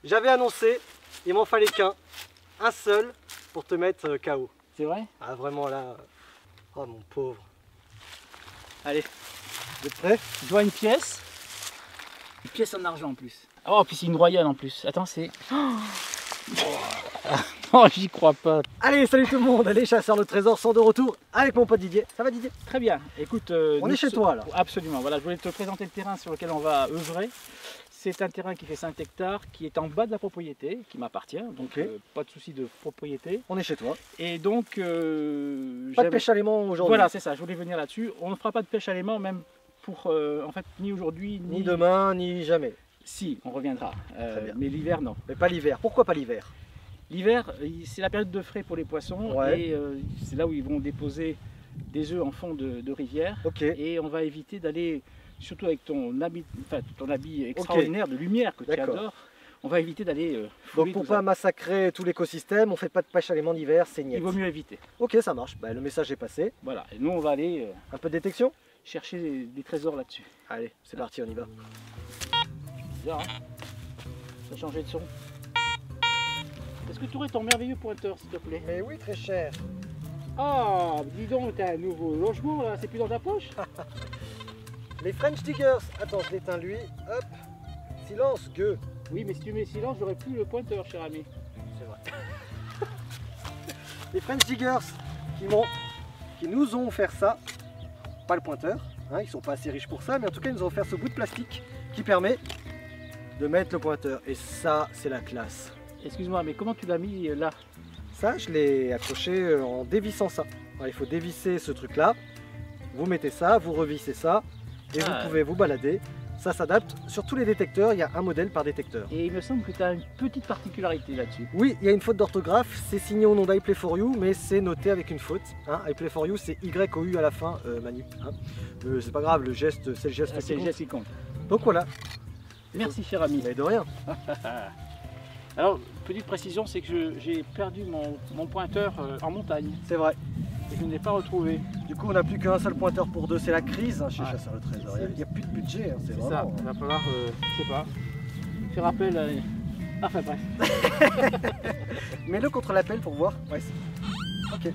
J'avais annoncé, il m'en fallait qu'un seul pour te mettre KO. C'est vrai? Ah vraiment là, oh mon pauvre. Allez, Vous êtes prêts? je dois une pièce en argent en plus. Oh, puis c'est une royale en plus. Attends, c'est... Oh, j'y crois pas. Allez, salut tout le monde, allez chasseurs de trésors sont de retour avec mon pote Didier. Ça va Didier? Très bien, écoute... on est chez toi là. Absolument, voilà, je voulais te présenter le terrain sur lequel on va œuvrer. C'est un terrain qui fait 5 hectares, qui est en bas de la propriété, qui m'appartient, donc okay. Pas de souci de propriété. On est chez toi. Et donc... pas de pêche à l'aimant aujourd'hui. Voilà, c'est ça, je voulais venir là-dessus. On ne fera pas de pêche à l'aimant, même pour, en fait, ni aujourd'hui, ni demain, ni jamais. Si, on reviendra, mais l'hiver non. Mais pas l'hiver, pourquoi pas l'hiver? L'hiver, c'est la période de frais pour les poissons, ouais. Et c'est là où ils vont déposer des œufs en fond de rivière. Okay. Et on va éviter d'aller, surtout avec ton habit extraordinaire de lumière que tu adores, on va éviter d'aller donc pour pas massacrer tout l'écosystème, on fait pas de pêche à l'aimant d'hiver, c'est niet. Il vaut mieux éviter. Ok, ça marche, bah, le message est passé. Voilà, et nous on va aller... un peu de détection? Chercher des trésors là-dessus. Allez, c'est parti, on y va. Bizarre, hein? Ça a changé de son. Est-ce que tu aurais ton merveilleux pointeur, s'il te plaît? Mais oui, très cher. Ah, dis donc, t'as un nouveau logement là, c'est plus dans ta poche? Les French Diggers. Attends, je l'éteins lui. Hop. Silence, gueux. Oui, mais si tu mets silence, j'aurais plus le pointeur, cher ami. C'est vrai. Les French Diggers qui nous ont offert ça. Pas le pointeur, hein, ils sont pas assez riches pour ça, mais en tout cas, ils nous ont offert ce bout de plastique qui permet de mettre le pointeur. Et ça, c'est la classe. Excuse-moi, mais comment tu l'as mis là? Ça, je l'ai accroché en dévissant ça. Alors, il faut dévisser ce truc-là. Vous mettez ça, vous revissez ça, et vous pouvez vous balader. Ça s'adapte sur tous les détecteurs, il y a un modèle par détecteur. Et il me semble que tu as une petite particularité là-dessus. Oui, il y a une faute d'orthographe, c'est signé au nom d'iPlay4You, mais c'est noté avec une faute. Hein, iPlay4You, c'est YOU à la fin, Manu. Hein. C'est pas grave, le geste, c'est le geste qui compte. Donc voilà. Merci cher ami. Mais de rien. Alors, petite précision, c'est que j'ai perdu mon pointeur en montagne. C'est vrai. Et je ne l'ai pas retrouvé. Du coup, on n'a plus qu'un seul pointeur pour deux, c'est la crise hein, chez Chasseurs de Trésors. Il n'y a plus de budget, hein, c'est ça. Il va falloir, je sais pas, faire appel à... Enfin bref. Mets-le contre l'appel pour voir. Ouais, ok.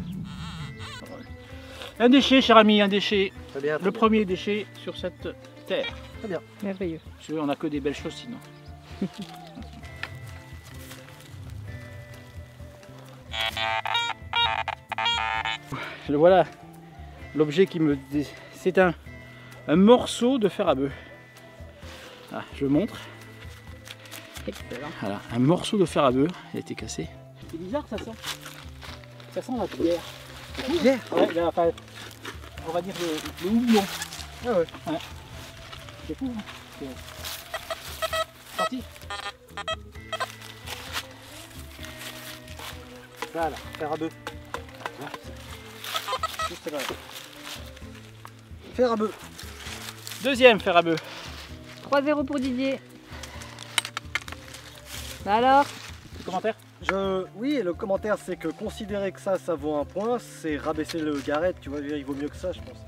Un déchet, cher ami, un déchet. Très bien, le premier déchet sur cette terre. Très bien. Merveilleux. Tu vois, on n'a que des belles choses sinon. Le voilà, l'objet qui me... C'est un morceau de fer à bœuf. Ah, je montre. Excellent. Voilà, un morceau de fer à bœuf, il a été cassé. C'est bizarre que ça sent. Ça sent la bière. La bière? Ouais, enfin, on va dire le houblon. Ah ouais. Ouais. C'est fou, hein. C'est parti. Voilà, fer à bœuf. Juste là. Fer à bœuf. Deuxième fer à bœuf. 3-0 pour Didier. Bah alors? Le commentaire? Oui, le commentaire c'est que considérer que ça vaut un point, c'est rabaisser le garrett, tu vois, il vaut mieux que ça je pense.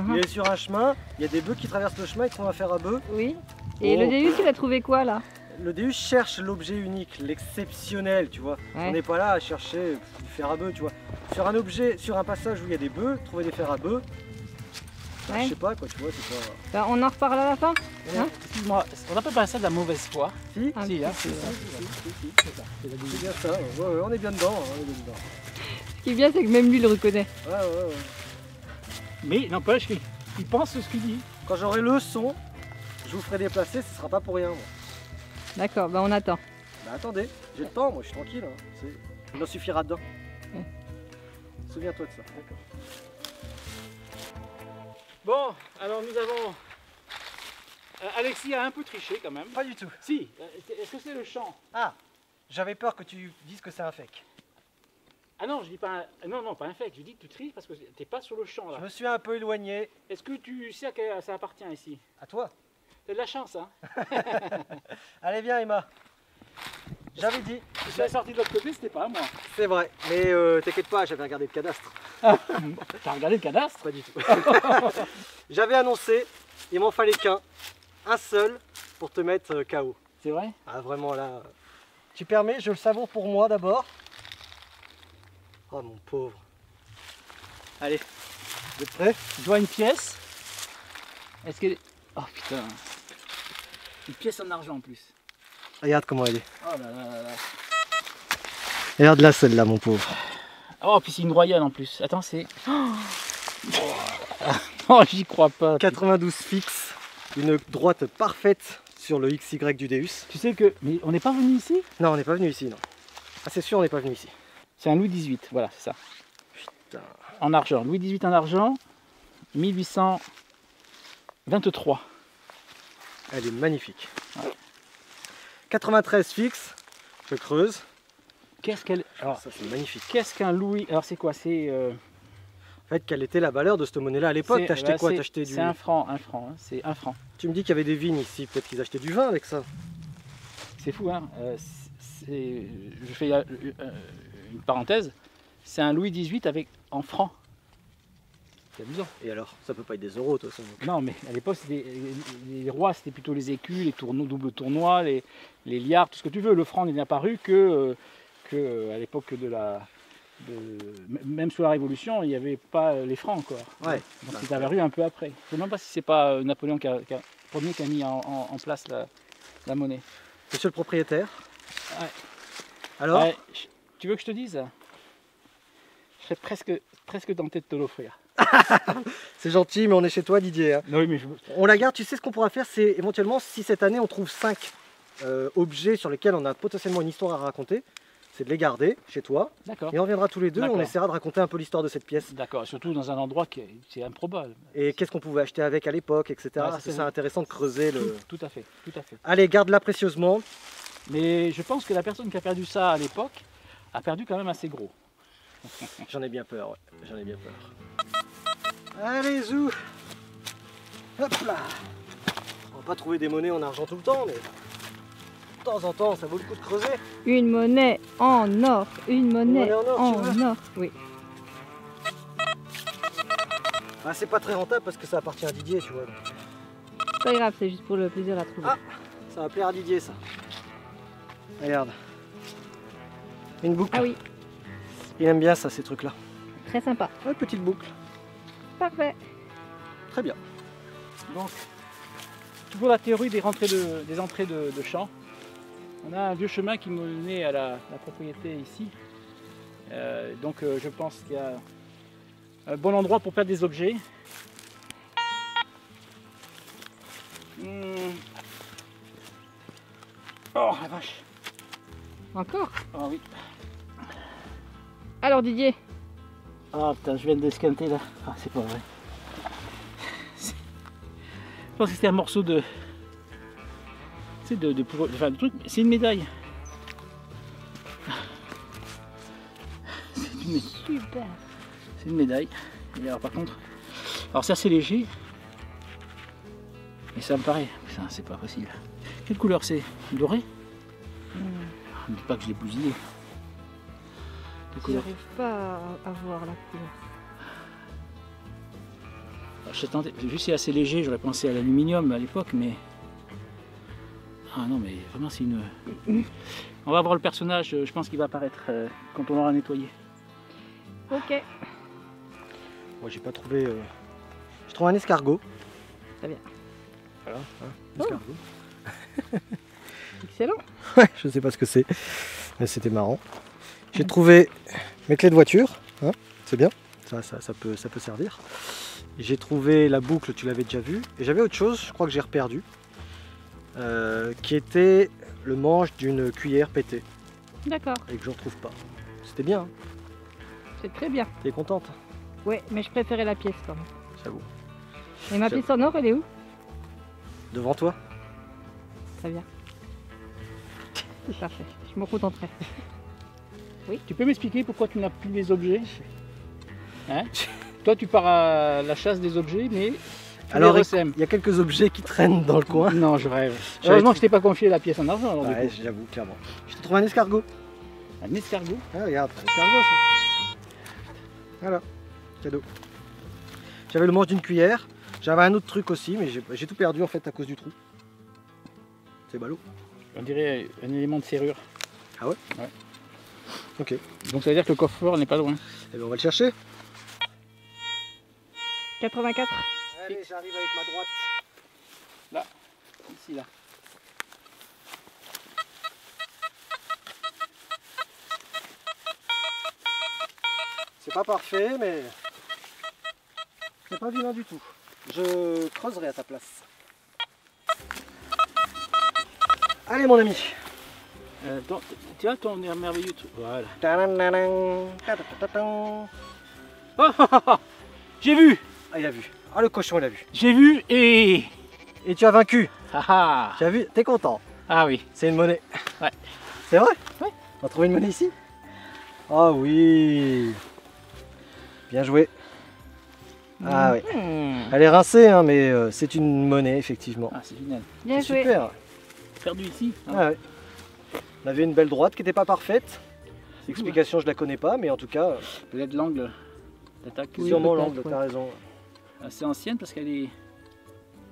Il est sur un chemin, il y a des bœufs qui traversent le chemin, ils trouvent un fer à bœuf. Oui. Et le Deus, il a trouvé quoi là? Le Deus cherche l'objet unique, l'exceptionnel, tu vois. Ouais. On n'est pas là à chercher du fer à bœuf, tu vois. Sur un objet, sur un passage où il y a des bœufs, trouver des fers à bœuf, ouais. Je sais pas quoi, tu vois, c'est pas... Bah, on en reparle à la fin, ouais. Hein? Excuse-moi, on appelle pas ça de la mauvaise foi? Si, ah, si, hein, c'est bien ça, ouais, on est bien dedans, on est bien dedans. Ce qui est bien, c'est que même lui le reconnaît. Ouais. Mais n'empêche qu'il pense ce qu'il dit. Quand j'aurai le son, je vous ferai déplacer, ce sera pas pour rien, moi. D'accord, bah on attend. Bah attendez, j'ai le temps, moi je suis tranquille, hein. Il en suffira dedans. Ouais. Souviens-toi de ça. D'accord. Bon, alors nous avons... Alexis a un peu triché quand même. Pas du tout. Si, est-ce que c'est le champ? Ah, j'avais peur que tu dises que c'est un fake. Ah non, je dis pas un... Non, pas un fake, je dis que tu triches parce que t'es pas sur le champ là. Je me suis un peu éloigné. Est-ce que tu sais à qui ça appartient ici? À toi. T'as de la chance, hein. Allez, viens Emma. J'avais dit. Si je l'avais sorti de l'autre côté, c'était pas à moi. C'est vrai, mais t'inquiète pas, j'avais regardé le cadastre. T'as regardé le cadastre? Pas du tout. J'avais annoncé, il m'en fallait qu'un seul pour te mettre KO. C'est vrai? Ah vraiment là, Tu permets, je le savoure pour moi d'abord. Oh mon pauvre. Allez, Vous êtes prêts? je vois une pièce. Est-ce qu'elle est... Oh putain. Une pièce en argent en plus. Regarde comment elle est. Oh là là là là. Regarde là celle-là mon pauvre. Oh, puis c'est une royale en plus. Attends, c'est... Oh, j'y crois pas. 92 fixe. Une droite parfaite sur le XY du Deus. Tu sais que... Mais on n'est pas venu ici? Non, on n'est pas venu ici, non. Ah, c'est sûr, on n'est pas venu ici. C'est un Louis XVIII, voilà, c'est ça. Putain. En argent. Louis XVIII en argent, 1823. Elle est magnifique. Ouais. 93 fixe. Je creuse. Qu'est-ce qu'elle... Alors, Ça, c'est magnifique. qu'est-ce qu'un Louis... Alors, c'est quoi? C'est... En fait, quelle était la valeur de cette monnaie-là à l'époque? c'est- T'achetais bah, quoi? c'est- T'achetais du... C'est un franc, hein, c'est un franc. Tu me dis qu'il y avait des vignes ici. Peut-être qu'ils achetaient du vin avec ça. C'est fou, hein. Je fais une parenthèse. C'est un Louis XVIII avec en francs. C'est amusant. Et alors? Ça peut pas être des euros, de toute façon. Non, mais à l'époque, les rois, c'était plutôt les écus, les tournois, double tournois, les liards, tout ce que tu veux. Le franc n'est apparu que à l'époque même sous la Révolution, il n'y avait pas les francs encore. Ouais. Donc c'est apparu un peu après. Je ne sais même pas si c'est pas Napoléon premier qui a mis en place la monnaie. Monsieur le propriétaire. Ouais. Alors? Ouais, tu veux que je te dise? Je serais presque tenté de te l'offrir. C'est gentil, mais on est chez toi, Didier. Hein. Non, oui, mais On la garde. Tu sais ce qu'on pourra faire? C'est éventuellement, si cette année on trouve 5 objets sur lesquels on a potentiellement une histoire à raconter, c'est de les garder chez toi. D'accord. Et on viendra tous les deux, on D'accord. essaiera de raconter un peu l'histoire de cette pièce. D'accord, surtout dans un endroit qui c'est improbable. Et qu'est-ce qu'on pouvait acheter avec à l'époque, etc. Ouais, c'est c'est ça intéressant de creuser le... Tout à fait, tout à fait. Allez, garde-la précieusement. Mais je pense que la personne qui a perdu ça à l'époque a perdu quand même assez gros. J'en ai bien peur, ouais. J'en ai bien peur. Allez, zou. Hop là. On va pas trouver des monnaies en argent tout le temps, mais de temps en temps, ça vaut le coup de creuser. Une monnaie en or. Une monnaie monnaie en or, tu veux? or. Oui. Ah, c'est pas très rentable parce que ça appartient à Didier, tu vois. C'est pas grave, c'est juste pour le plaisir à trouver. Ah. Ça va plaire à Didier, ça. Regarde. Une boucle. Ah oui, Il aime bien ça, ces trucs-là. très sympa. Ouais, petite boucle. Parfait. Très bien. Donc, toujours la théorie des entrées de champs. On a un vieux chemin qui menait à la propriété ici. Donc je pense qu'il y a un bon endroit pour perdre des objets. Oh la vache. Encore? Ah oui. Alors Didier, Ah putain, je viens d'esquinter là. Ah c'est pas vrai. Je pense que c'était un morceau de... Tu sais, enfin, de truc. C'est une médaille. super. C'est une médaille. Et alors par contre... Alors c'est assez léger. Et ça me paraît... Putain, c'est pas possible. Quelle couleur c'est? Doré? Ne dis pas que je l'ai bousillé. Quelle couleur? J'arrive pas à voir la couleur. Alors, je tentais, vu que c'est assez léger, j'aurais pensé à l'aluminium à l'époque, mais... Ah non, mais vraiment c'est une... On va voir le personnage, je pense qu'il va apparaître quand on l'aura nettoyé. Ok, Moi, j'ai pas trouvé... Je trouve un escargot. très bien. Voilà, hein, Oh. escargot. Excellent. Ouais, je sais pas ce que c'est, mais c'était marrant. J'ai trouvé mes clés de voiture, hein, c'est bien, ça peut servir. J'ai trouvé la boucle, tu l'avais déjà vue, et j'avais autre chose, je crois que j'ai reperdu, qui était le manche d'une cuillère pétée, D'accord, et que je ne retrouve pas. C'était bien, hein. c'est très bien. T'es contente? Ouais, mais je préférais la pièce quand même. J'avoue. Et ma pièce en or, elle est où? Devant toi? Très bien. Parfait, je me contenterai. Tu peux m'expliquer pourquoi tu n'as plus les objets? Hein? Toi tu pars à la chasse des objets, mais tu Alors, les ressèmes. il y a quelques objets qui traînent dans le coin. Non, je rêve. J'avais Heureusement trouvé- que je t'ai pas confié la pièce en argent. Alors, du Ouais, coup. j'avoue, clairement. Je t'ai trouvé un escargot. Un escargot. Ah, regarde, un escargot ça. Voilà, cadeau. J'avais le manche d'une cuillère. J'avais un autre truc aussi, mais j'ai tout perdu en fait à cause du trou. C'est ballot. On dirait un élément de serrure. Ah ouais? Ouais. Ok. Donc ça veut dire que le coffre-fort n'est pas loin. Eh bien, on va le chercher. 84. Allez, j'arrive avec ma droite. Là, ici, là. C'est pas parfait, mais c'est pas vilain du tout. Je creuserai à ta place. Allez, mon ami. Tu as ton air merveilleux. Voilà. Tadadadam, tadadadam. J'ai vu. Ah, il a vu. Ah, le cochon, il a vu. J'ai vu et... Et tu as vaincu. Ah, Tu as vu? T'es content? ah oui. C'est une monnaie. Ouais. C'est vrai? Ouais. On a trouvé une monnaie ici? Ah oui. Bien joué. Ah oui. Elle est rincée, hein, mais c'est une monnaie, effectivement. Ah, c'est génial. Bien C'est joué. super. Perdu ici. Hein. Ah ouais. On avait une belle droite qui n'était pas parfaite. C'est cool, L'explication, je la connais pas, mais en tout cas, hein. Peut-être l'angle d'attaque. Oui, sûrement peut-être, l'angle, ouais. t'as raison. Assez ancienne parce qu'elle est...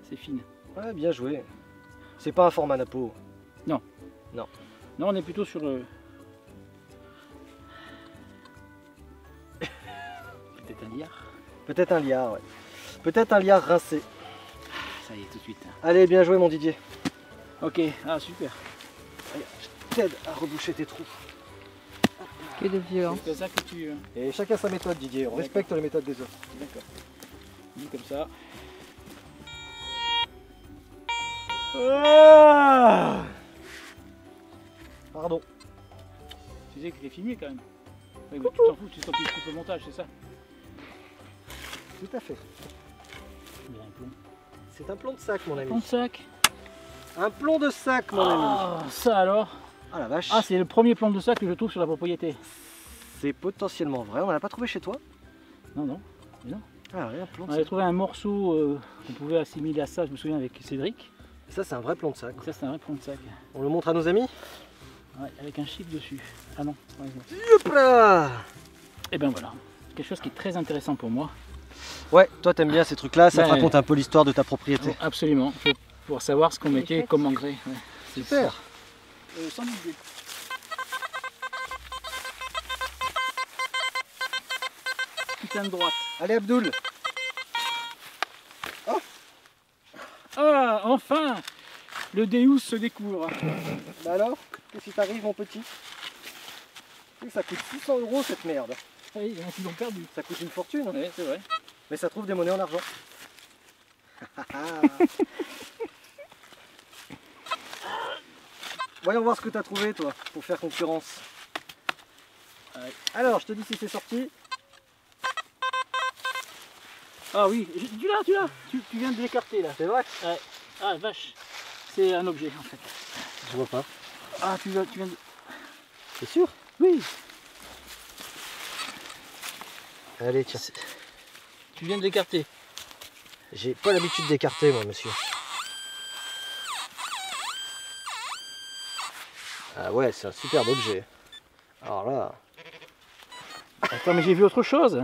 C'est fine. Ouais, bien joué. C'est pas un format napo. Non, on est plutôt sur le... Peut-être un liard. Peut-être un liard, ouais. Peut-être un liard rincé. Ça y est, tout de suite. Allez, bien joué, mon Didier. Ok, ah super. Allez, je t'aide à reboucher tes trous. Que de violence. C'est ça que tu... Et chacun sa méthode, Didier. On respecte les méthodes des autres. D'accord. Dis comme ça. Ah, pardon. Tu sais que tu es filmé quand même. Ouais, mais tu t'en fous, tu t'en coupes le montage, c'est ça? Tout à fait. Il y a un plomb. C'est un plomb de sac, mon Plomb ami. de sac. Un plomb de sac, mon ami. Ah, ça alors. Ah la vache. Ah, c'est le premier plomb de sac que je trouve sur la propriété. C'est potentiellement vrai. On l'a pas trouvé chez toi? Non, non. Ah ouais, un plomb On de avait sac. trouvé un morceau qu'on pouvait assimiler à ça, je me souviens, avec Cédric. Ça, c'est un vrai plomb de sac. Donc ça, c'est un vrai plomb de sac. On le montre à nos amis? Ouais, avec un chiffre dessus. Ah non. Ouais, ouais. Hop là. Et ben voilà. Quelque chose qui est très intéressant pour moi. Ouais, toi t'aimes bien ces trucs-là, ça te Ouais. raconte un peu l'histoire de ta propriété. Absolument. Faut pouvoir savoir ce qu'on mettait chouette. comme engrais. Ouais. C'est Super. sans budget. Putain de droite. Allez Abdoul. Ah, enfin le Deus se découvre. Bah alors, qu'est-ce qui t'arrive mon petit? Tu sais que ça coûte 600 € cette merde. Ah oui, il y en a qui l'ont perdu. Ça coûte une fortune, hein. Oui, c'est vrai. Mais ça trouve des monnaies en argent. Voyons voir ce que t'as trouvé toi, pour faire concurrence. Ouais. Alors, je te dis si c'est sorti. Ah oui, tu l'as, tu viens de l'écarter là. C'est vrai? Ouais. Ah vache, c'est un objet en fait. Je vois pas. Ah tu viens de... C'est sûr? Oui, Allez, tiens. tu viens de l'écarter. J'ai pas l'habitude d'écarter moi, monsieur. Ah ouais, c'est un superbe objet. Alors là... Attends, mais j'ai vu autre chose.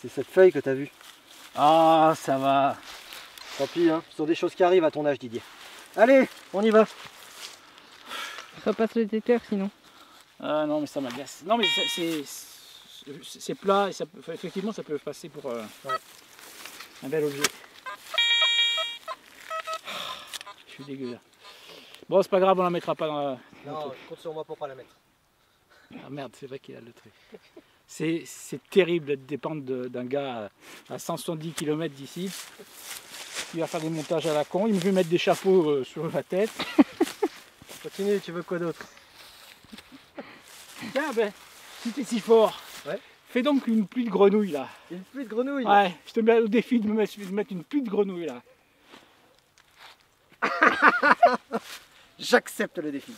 C'est cette feuille que t'as vue. Ah, ça va. Tant pis, hein. Ce sont des choses qui arrivent à ton âge, Didier. Allez, on y va. Repasse le détecteur sinon. Ah non, mais ça m'agace. Non, mais c'est plat et ça peut, effectivement, ça peut passer pour un bel objet. Je suis dégueu là. Bon, c'est pas grave, on la mettra pas dans la... Non, compte sur moi pour pas la mettre. Ah merde, c'est vrai qu'il a le truc. C'est terrible de dépendre d'un gars à 170 km d'ici. Il va faire des montages à la con, il me veut mettre des chapeaux sur la tête. Continue, tu veux quoi d'autre? Tiens, ben, si t'es si fort, Ouais. fais donc une pluie de grenouilles là. Une pluie de grenouilles. Ouais, je te mets au défi de me mettre une pluie de grenouilles là. J'accepte le défi.